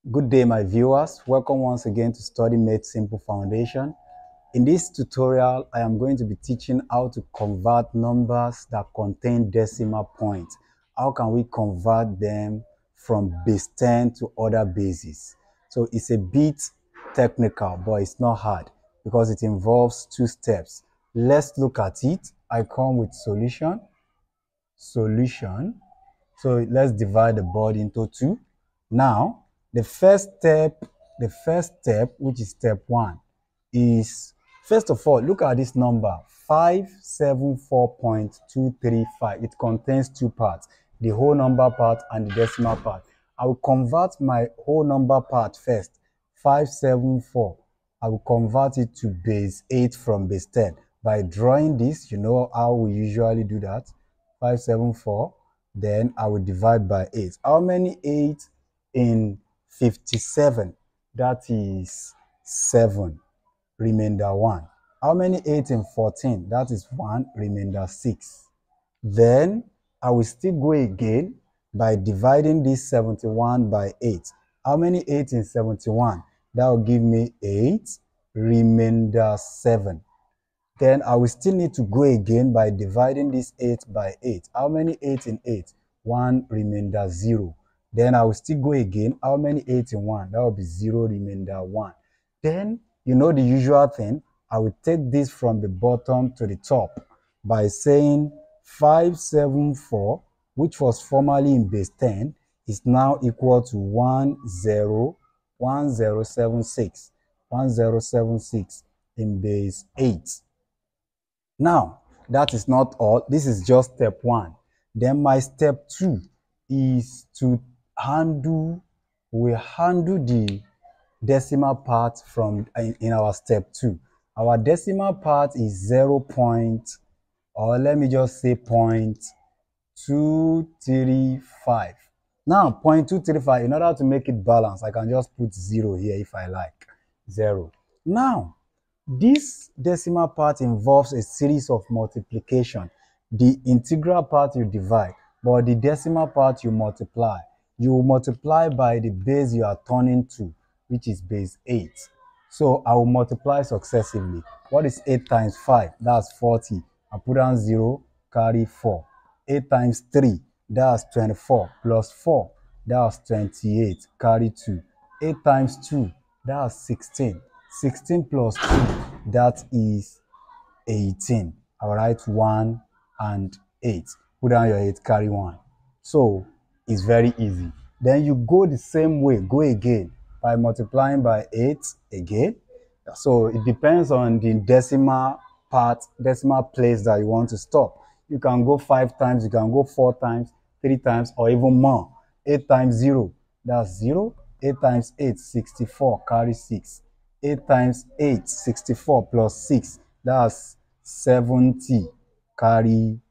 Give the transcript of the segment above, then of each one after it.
Good day, my viewers. Welcome once again to Study Made Simple Foundation. In this tutorial, I am going to be teaching how to convert numbers that contain decimal points. How can we convert them from base 10 to other bases? So it's a bit technical, but it's not hard because it involves two steps. Let's look at it. I come with solution. So let's divide the board into two. Now, the first step, which is step 1, is first of all, look at this number 574.235. It contains two parts, the whole number part and the decimal part. I will convert my whole number part first, 574. I will convert it to base 8 from base 10 by drawing this. You know how we usually do that. 574. Then I will divide by 8. How many 8 in 57? That is 7. Remainder 1. How many 8 in 14? That is 1. Remainder 6. Then I will still go again by dividing this 71 by 8. How many 8 in 71? That will give me 8. Remainder 7. Then I will still need to go again by dividing this 8 by 8. How many 8 in 8? 1. Remainder 0. Then I will still go again. How many 8 in 1? That will be 0. Remainder 1. Then, you know the usual thing. I will take this from the bottom to the top by saying 574, which was formerly in base 10, is now equal to 1076. 1076 in base 8. Now, that is not all. This is just step 1. Then my step 2 is to handle the decimal part from in our step 2. Our decimal part is 0. Or let me just say 0.235. Now, 0.235, in order to make it balance, I can just put 0 here if I like. 0. Now, this decimal part involves a series of multiplication. The integral part you divide, but the decimal part you multiply. You multiply by the base you are turning to, which is base 8. So I will multiply successively. What is 8 times 5? That's 40. I put down 0, carry 4. 8 times 3, that's 24. Plus 4, that's 28. Carry 2. 8 times 2, that's 16. 16 plus 2, that is 18. I'll write 1 and 8. Put down your 8, carry 1. So it's very easy. Then you go the same way, go again by multiplying by 8 again. So it depends on the decimal place that you want to stop. You can go 5 times, you can go 4 times, 3 times, or even more. 8 times 0, that's 0. 8 times 8, 64, carry 6. 8 times 8, 64 plus 6, that's 70. Carry,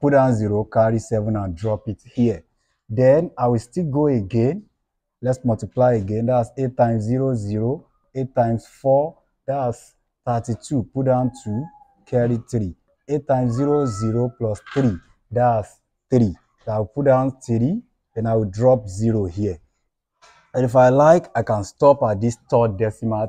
put down 0, carry 7 and drop it here. Then I will still go again. Let's multiply again. That's 8 times 0, 0. 8 times 4, that's 32. Put down 2, carry 3. 8 times 0, 0 plus 3, that's 3. So I'll put down 3, then I will drop 0 here. And if I like, I can stop at this 3 decimal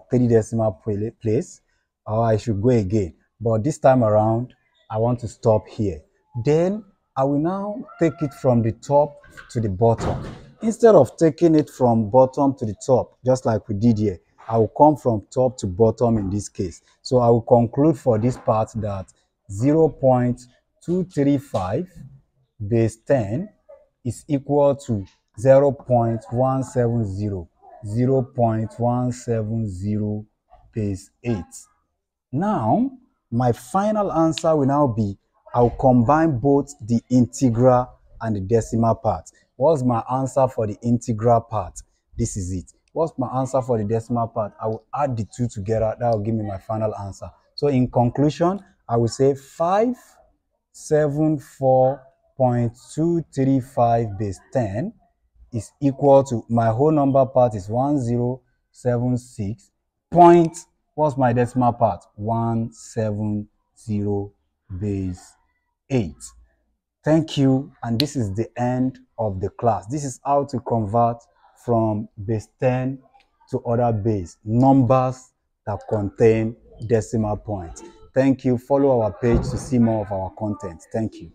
place, or I should go again. But this time around, I want to stop here. Then I will now take it from the top to the bottom. Instead of taking it from bottom to the top, just like we did here, I will come from top to bottom in this case. So I will conclude for this part that 0.235 base 10 is equal to 0.170, 0.170 base 8. Now, my final answer will now be, I'll combine both the integral and the decimal part. What's my answer for the integral part? This is it. What's my answer for the decimal part? I will add the two together. That will give me my final answer. So in conclusion, I will say 574.235 base 10 is equal to, my whole number part is 1076 point, what's my decimal part? 170 base 8. Thank you, and this is the end of the class. This is how to convert from base 10 to other base, numbers that contain decimal points. Thank you. Follow our page to see more of our content. Thank you.